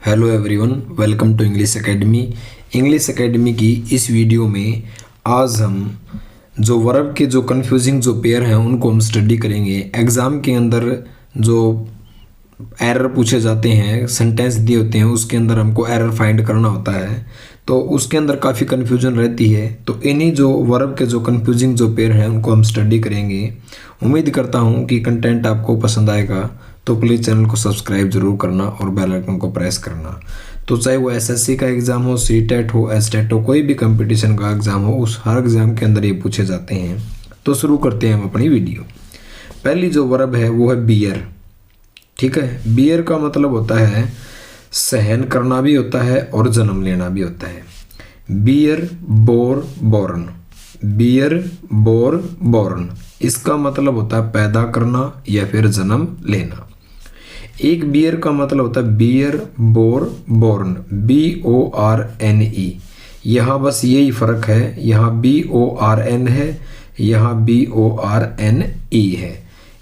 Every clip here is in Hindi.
Hello everyone, welcome to English Academy. English Academy की इस वीडियो में आज हम जो वर्ब के जो कन्फ्यूजिंग जो पेयर हैं उनको हम स्टडी करेंगे। एग्ज़ाम के अंदर जो एरर पूछे जाते हैं, सेंटेंस दिए होते हैं, उसके अंदर हमको एरर फाइंड करना होता है, तो उसके अंदर काफ़ी कन्फ्यूजन रहती है। तो इन्हीं जो वर्ब के जो कन्फ्यूजिंग जो पेयर हैं उनको हम स्टडी करेंगे। उम्मीद करता हूँ कि कंटेंट आपको पसंद आएगा, तो प्लीज़ चैनल को सब्सक्राइब जरूर करना और बेल आइकन को प्रेस करना। तो चाहे वो एसएससी का एग्ज़ाम हो, सीटेट हो, एसटेट हो, कोई भी कंपटीशन का एग्ज़ाम हो, उस हर एग्ज़ाम के अंदर ये पूछे जाते हैं। तो शुरू करते हैं हम अपनी वीडियो। पहली जो वर्ब है वो है बियर। ठीक है, बियर का मतलब होता है सहन करना भी होता है और जन्म लेना भी होता है। Bear bore born, bear bore born, इसका मतलब होता है पैदा करना या फिर जन्म लेना। एक बियर का मतलब होता है बियर बोर बोर्न, BORNE। यहाँ बस यही फर्क है, यहाँ BORN है, यहाँ BORNE है।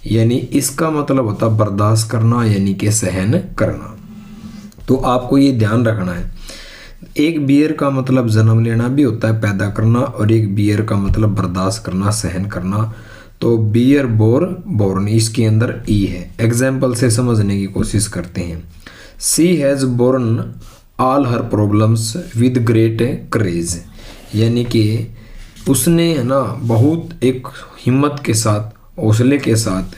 यानी इसका मतलब होता है बर्दाश्त करना, यानी कि सहन करना। तो आपको ये ध्यान रखना है, एक बियर का मतलब जन्म लेना भी होता है, पैदा करना, और एक बियर का मतलब बर्दाश्त करना, सहन करना। तो बियर बोर बोर्न, इसके अंदर ई है। एग्जाम्पल से समझने की कोशिश करते हैं। She has borne all her problems with great courage, यानी कि उसने है ना बहुत एक हिम्मत के साथ, हौसले के साथ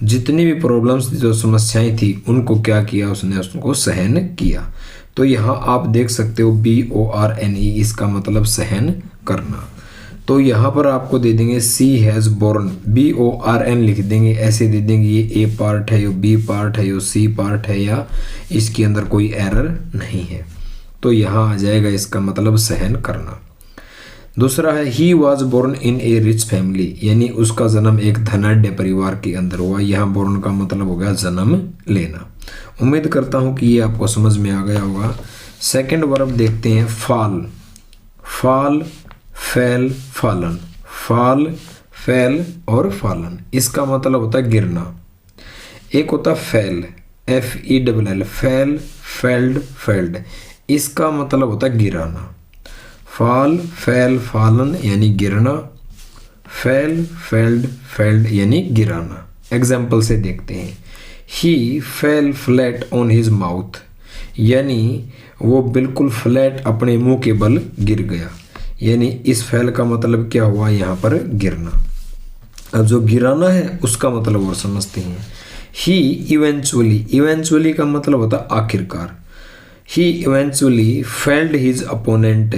जितनी भी प्रॉब्लम्स, जो समस्याएं थी, उनको क्या किया, उसने उसको सहन किया। तो यहाँ आप देख सकते हो BORNE, इसका मतलब सहन करना। तो यहाँ पर आपको दे देंगे सी हैज़ बोर्न, BORN लिख देंगे, ऐसे दे देंगे ये ए पार्ट है, ये बी पार्ट है, ये सी पार्ट है, या इसके अंदर कोई एरर नहीं है। तो यहाँ आ जाएगा इसका मतलब सहन करना। दूसरा है he was born in a rich family, यानी उसका जन्म एक धनाढ्य परिवार के अंदर हुआ। यहाँ बोर्न का मतलब हो गया जन्म लेना। उम्मीद करता हूँ कि ये आपको समझ में आ गया होगा। सेकंड वर्ब देखते हैं, फॉल। फॉल, फैल, फॉलन, फॉल, फैल और फॉलन, इसका मतलब होता है गिरना। एक होता है फैल, FELL, फैल, फेल्ड, फेल्ड, इसका मतलब होता है गिराना। फॉल, फैल, फॉलन यानी गिरना, फैल, फेल्ड, फेल्ड यानी गिराना। एग्जाम्पल से देखते हैं। He fell flat on his mouth, यानी वो बिल्कुल फ्लैट अपने मुंह के बल गिर गया। यानी इस फैल का मतलब क्या हुआ, यहाँ पर गिरना। अब जो गिराना है उसका मतलब और समझते हैं। ही इवेंचुअली, इवेंचुअली का मतलब होता है आखिरकार। ही इवेंचुअली फेल्ड हिज अपोनेंट,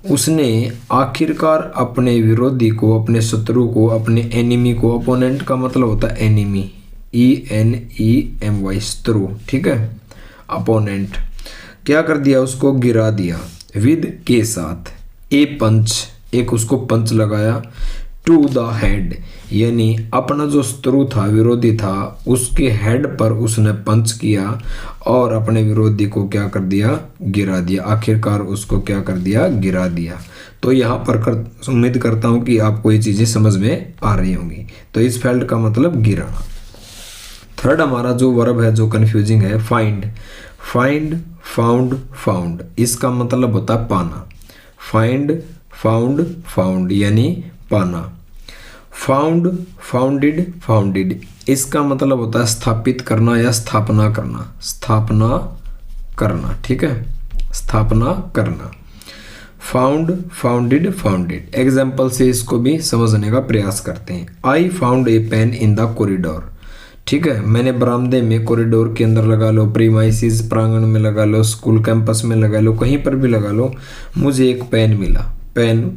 उसने आखिरकार अपने विरोधी को, अपने शत्रु को, अपने एनिमी को, अपोनेंट का मतलब होता है एनिमी, ENEMY, शत्रु। ठीक है, अपोनेंट, क्या कर दिया, उसको गिरा दिया। विद के साथ, ए पंच, एक उसको पंच लगाया। टू द हेड, यानी अपना जो शत्रु था, विरोधी था, उसके हेड पर उसने पंच किया और अपने विरोधी को क्या कर दिया, गिरा दिया। आखिरकार उसको क्या कर दिया, गिरा दिया। तो यहाँ पर उम्मीद करता हूँ कि आपको ये चीज़ें समझ में आ रही होंगी। तो इस फेल्ड का मतलब गिराना। थर्ड हमारा जो वर्ब है जो कन्फ्यूजिंग है, फाइंड। फाइंड, फाउंड, फाउंड, इसका मतलब होता है पाना। फाइंड, फाउंड, फाउंड यानी पाना। फाउंड, फाउंडेड, फाउंडेड, इसका मतलब होता है स्थापित करना या स्थापना करना। स्थापना करना, ठीक है, स्थापना करना। Found, founded, founded. एग्जाम्पल से इसको भी समझने का प्रयास करते हैं। I found a pain in the corridor, ठीक है, मैंने बरामदे में, कॉरिडोर के अंदर लगा लो, प्रीमाइसिस प्रांगण में लगा लो, स्कूल कैंपस में लगा लो, कहीं पर भी लगा लो, मुझे एक पेन मिला। पेन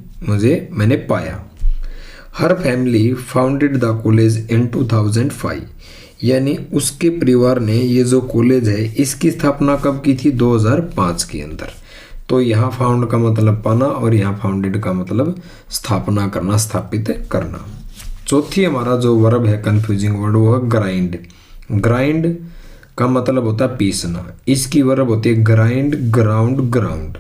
मैंने पाया। Her family founded the college in 2005, यानी उसके परिवार ने ये जो कॉलेज है इसकी स्थापना कब की थी, 2005 के अंदर। तो यहाँ फाउंड का मतलब पाना और यहाँ फाउंडेड का मतलब स्थापना करना, स्थापित करना। चौथी हमारा जो वर्ब है कन्फ्यूजिंग वर्ड, वो है ग्राइंड। ग्राइंड का मतलब होता है पीसना। इसकी वर्ब होती है ग्राइंड, ग्राउंड, ग्राउंड।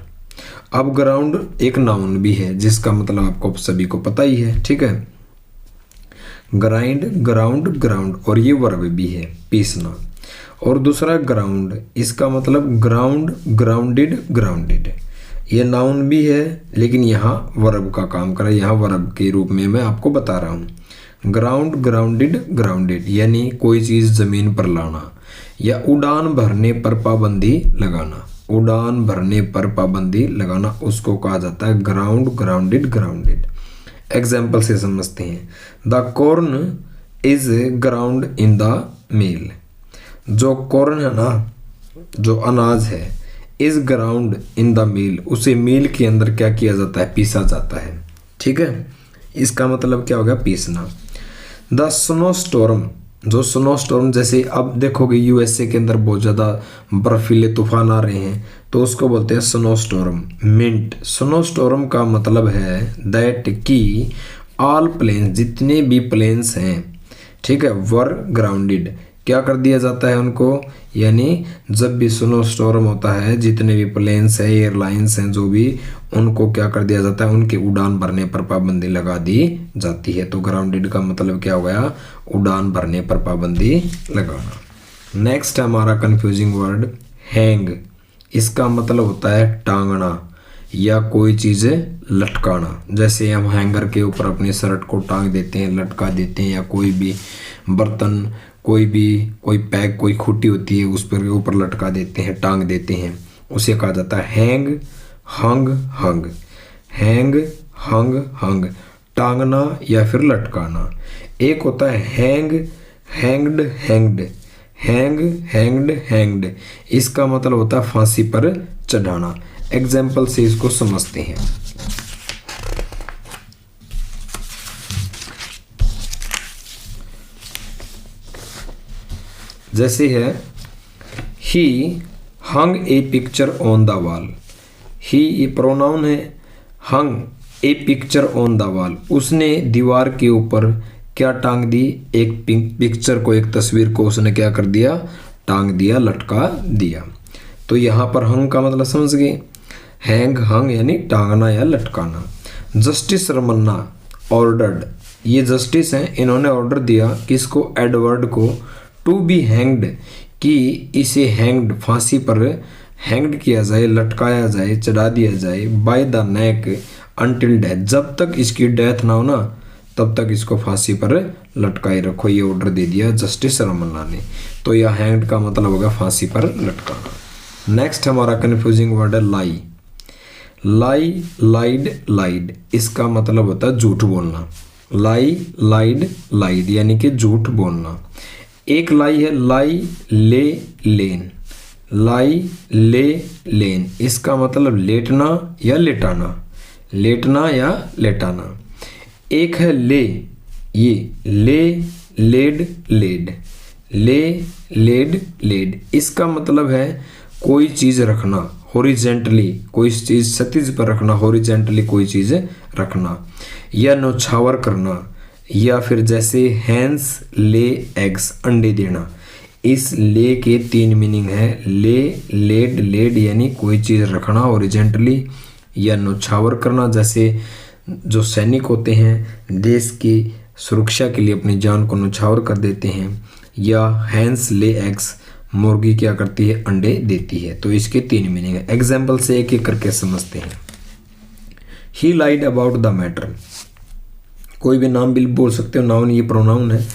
अब ग्राउंड एक नाउन भी है जिसका मतलब आपको सभी को पता ही है, ठीक है। ग्राइंड, ग्राउंड, ग्राउंड, और ये वर्ब भी है पीसना। और दूसरा ग्राउंड, इसका मतलब ग्राउंड, ग्राउंडेड, ग्राउंडेड। ये नाउन भी है लेकिन यहाँ वर्ब का काम कर रहा है, यहाँ वर्ब के रूप में मैं आपको बता रहा हूँ। ग्राउंड, ग्राउंडेड, ग्राउंडेड यानी कोई चीज़ ज़मीन पर लाना, या उड़ान भरने पर पाबंदी लगाना। उड़ान भरने पर पाबंदी लगाना उसको कहा जाता है ग्राउंड, ग्राउंडेड, ग्राउंडेड। एग्जाम्पल से समझते हैं। The corn is ground in the mill. जो कॉर्न है ना, जो अनाज है, is ground in the mill, उसे मील के अंदर क्या किया जाता है, पीसा जाता है। ठीक है, इसका मतलब क्या हो गया, पीसना। द स्नो स्टॉर्म, जो स्नो स्टॉर्म, जैसे अब देखोगे यूएसए के अंदर बहुत ज़्यादा बर्फीले तूफान आ रहे हैं तो उसको बोलते हैं स्नो स्टॉर्म। मिंट, स्नो स्टॉर्म का मतलब है दैट कि ऑल प्लेन्स, जितने भी प्लेन्स हैं, ठीक है, वर ग्राउंडेड, क्या कर दिया जाता है उनको, यानी जब भी स्नो स्टॉर्म होता है जितने भी प्लेन्स हैं, एयरलाइंस हैं, जो भी, उनको क्या कर दिया जाता है, उनके उड़ान भरने पर पाबंदी लगा दी जाती है। तो ग्राउंडेड का मतलब क्या हो गया, उड़ान भरने पर पाबंदी लगाना। नेक्स्ट है हमारा कंफ्यूजिंग वर्ड हैंग। इसका मतलब होता है टांगना या कोई चीज़ लटकाना। जैसे हम हैंगर के ऊपर अपनी शर्ट को टांग देते हैं, लटका देते हैं, या कोई भी बर्तन, कोई पैक, कोई खूटी होती है उस पर ऊपर लटका देते हैं, टांग देते हैं, उसे कहा जाता है हैंग, हंग, हंग। हैंग, हंग, हंग, टांगना या फिर लटकाना। एक होता है hang, hanged, hanged. Hang, hanged, hanged, इसका मतलब होता है फांसी पर चढ़ाना। एग्जाम्पल से इसको समझते हैं। जैसे है ही हंग ए पिक्चर ऑन द वॉल। ही ये प्रोनाउन है, हंग ए पिक्चर ऑन द वॉल, उसने दीवार के ऊपर क्या टांग दी, एक पिक्चर को, एक तस्वीर को उसने क्या कर दिया, टांग दिया, लटका दिया। तो यहाँ पर हंग का मतलब समझ गए, हैंग, हंग यानी टांगना या लटकाना। जस्टिस रमन्ना ऑर्डर्ड, ये जस्टिस हैं, इन्होंने ऑर्डर दिया किसको, एडवर्ड को, टू बी हैंग्ड, कि इसे हैंग्ड, फांसी पर हैंग्ड किया जाए, लटकाया जाए, चढ़ा दिया जाए, by the neck until death, जब तक इसकी डेथ ना हो ना तब तक इसको फांसी पर लटकाए रखो। ये ऑर्डर दे दिया जस्टिस रमन्ना ने। तो यह हैंग्ड का मतलब होगा फांसी पर लटकाना। नेक्स्ट हमारा कंफ्यूजिंग वर्ड है लाई। लाई, लाइड, लाइड, इसका मतलब होता है झूठ बोलना। लाई, लाइड, लाइड यानी कि झूठ बोलना। एक लाई है लाई, ले, लेन। लाई, ले, लेन, इसका मतलब लेटना या लेटाना, लेटना या लेटाना। एक है ले, ये ले, लेड, लेड। ले, लेड, लेड, इसका मतलब है कोई चीज़ रखना, हॉरिजेंटली, कोई चीज़ क्षैतिज पर रखना, हॉरिजेंटली कोई चीज़ रखना, या नौछावर करना, या फिर जैसे हैंस ले एग्स, अंडे देना। इस ले के 3 मीनिंग है, ले, लेड, लेड यानी कोई चीज़ रखना हॉरिजेंटली, या नौछावर करना, जैसे जो सैनिक होते हैं देश की सुरक्षा के लिए अपनी जान को नौछावर कर देते हैं, या हैंस ले एग्स, मुर्गी क्या करती है, अंडे देती है। तो इसके 3 मीनिंग है। एग्जाम्पल से एक एक करके समझते हैं। ही लाइड अबाउट द मैटर, कोई भी नाम भी बोल सकते हो, नाउन ये प्रोनाउन है।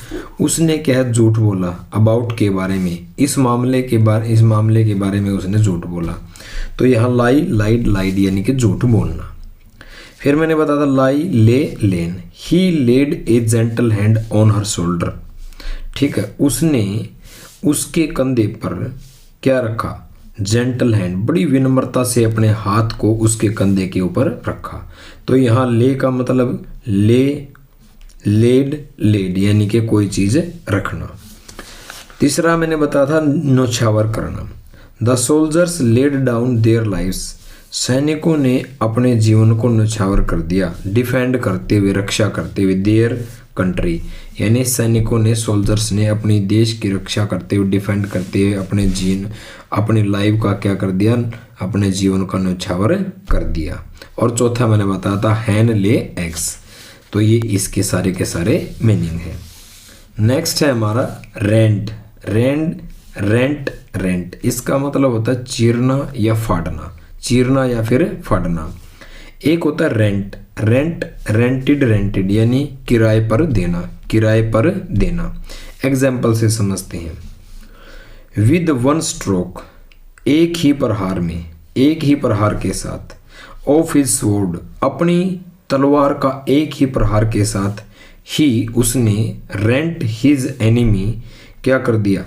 उसने क्या है, झूठ बोला, अबाउट के बारे में, इस मामले के बारे में उसने झूठ बोला। तो यहाँ लाई, लाइड, लाइड यानी कि झूठ बोलना। फिर मैंने बताया था lie, lay, lain. He laid a gentle hand on her shoulder, ठीक है, उसने उसके कंधे पर क्या रखा, जेंटल हैंड, बड़ी विनम्रता से अपने हाथ को उसके कंधे के ऊपर रखा। तो यहाँ ले का मतलब ले, लेड, लेड यानी कि कोई चीज़ रखना। तीसरा मैंने बताया था नौछावर करना। The soldiers laid down their lives, सैनिकों ने अपने जीवन को नौछावर कर दिया, डिफेंड करते हुए, रक्षा करते हुए, देयर कंट्री यानी सैनिकों ने, सोल्जर्स ने अपनी देश की रक्षा करते हुए, डिफेंड करते हुए अपनी लाइफ का क्या कर दिया, अपने जीवन का नौछावर कर दिया। और चौथा मैंने बताया था हैन ले एग्स। तो ये इसके सारे के सारे मीनिंग है। नेक्स्ट है हमारा रेंट। रेंट रेंट रेंट, इसका मतलब होता है चीरना या फाड़ना, चीरना या फिर फाड़ना। एक होता है रेंट, रेंट रेंटेड रेंटेड यानी किराए पर देना, किराए पर देना। एग्जाम्पल से समझते हैं। विद वन स्ट्रोक, एक ही प्रहार में, एक ही प्रहार के साथ। ऑफ हिज स्वॉर्ड, अपनी तलवार का एक ही प्रहार के साथ। ही, उसने। रेंट हिज एनिमी, क्या कर दिया,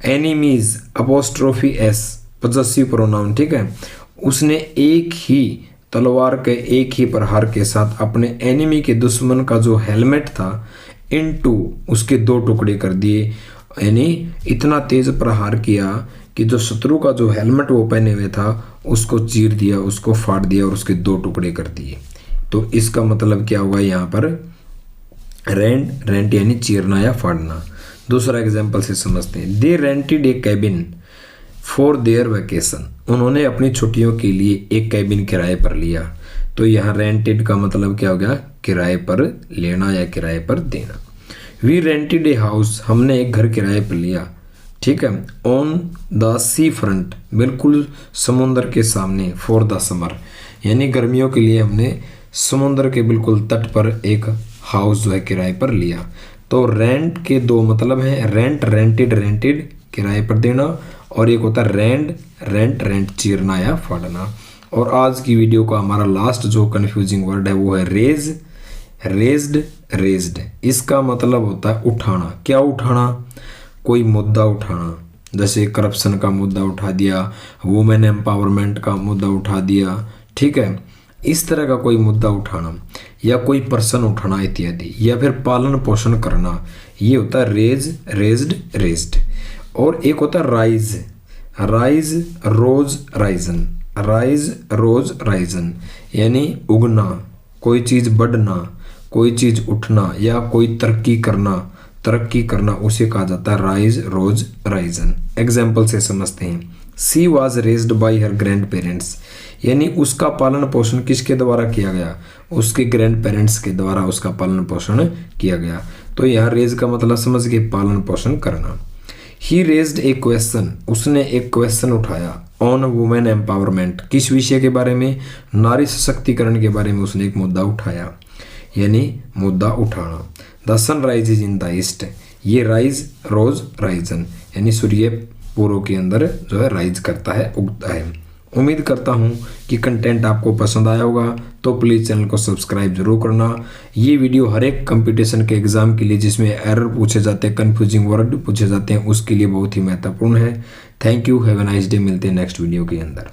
enemies apostrophe S, possessive pronoun, ठीक है। उसने एक ही तलवार के एक ही प्रहार के साथ अपने एनिमी के दुश्मन का जो हेलमेट था इनटू, उसके दो टुकड़े कर दिए, यानी इतना तेज प्रहार किया कि जो शत्रु का जो हेलमेट वो पहने हुए था उसको चीर दिया, उसको फाड़ दिया और उसके दो टुकड़े कर दिए। तो इसका मतलब क्या हुआ यहाँ पर, रेंट रेंट यानी चीरना या फाड़ना। दूसरा एग्जाम्पल से समझते हैं। They rented a cabin for their vacation, उन्होंने अपनी छुट्टियों के लिए एक कैबिन किराए पर लिया। तो यहाँ रेंटेड का मतलब क्या हो गया, किराए पर लेना या किराए पर देना। वी रेंटेड ए हाउस, हमने एक घर किराए पर लिया, ठीक है। ऑन द सी फ्रंट, बिल्कुल समुद्र के सामने। फॉर द समर, यानी गर्मियों के लिए हमने समुद्र के बिल्कुल तट पर एक हाउस जो है किराए पर लिया। तो रेंट के दो मतलब हैं, रेंट रेंटेड रेंटेड किराए पर देना, और एक होता है रेंट रेंट रेंट चीरना या फाड़ना। और आज की वीडियो का हमारा लास्ट जो कंफ्यूजिंग वर्ड है वो है रेज, रेज्ड रेज्ड। इसका मतलब होता है उठाना। क्या उठाना, कोई मुद्दा उठाना, जैसे करप्शन का मुद्दा उठा दिया, वुमेन एम्पावरमेंट का मुद्दा उठा दिया, ठीक है। इस तरह का कोई मुद्दा उठाना या कोई पर्सन उठाना इत्यादि, या फिर पालन पोषण करना, ये होता है रेज रेज्ड रेज्ड। और एक होता है rise, rise rose Ryzen, rise rose risen यानी उगना, कोई चीज़ बढ़ना, कोई चीज़ उठना या कोई तरक्की करना, तरक्की करना उसे कहा जाता है राइज रोज राइजन। एग्जाम्पल से समझते हैं। She was raised by her grandparents, यानी उसका पालन पोषण किसके द्वारा किया गया, उसके ग्रैंड पेरेंट्स के द्वारा उसका पालन पोषण किया गया। तो यहाँ रेज का मतलब समझ गए, पालन पोषण करना। ही रेज्ड ए क्वेश्चन, उसने एक क्वेश्चन उठाया ऑन वुमेन एम्पावरमेंट, किस विषय के बारे में, नारी सशक्तिकरण के बारे में उसने एक मुद्दा उठाया, यानी मुद्दा उठाना। The sun rise in the east, ये राइज रोज राइजन यानी सूर्य पूर्व के अंदर जो है राइज करता है, उगता है। उम्मीद करता हूँ कि कंटेंट आपको पसंद आया होगा, तो प्लीज़ चैनल को सब्सक्राइब जरूर करना। ये वीडियो हर एक कंपटीशन के एग्जाम के लिए जिसमें एरर पूछे जाते हैं, कन्फ्यूजिंग वर्ड पूछे जाते हैं, उसके लिए बहुत ही महत्वपूर्ण है। Thank you, have a nice day. मिलते हैं नेक्स्ट वीडियो के अंदर।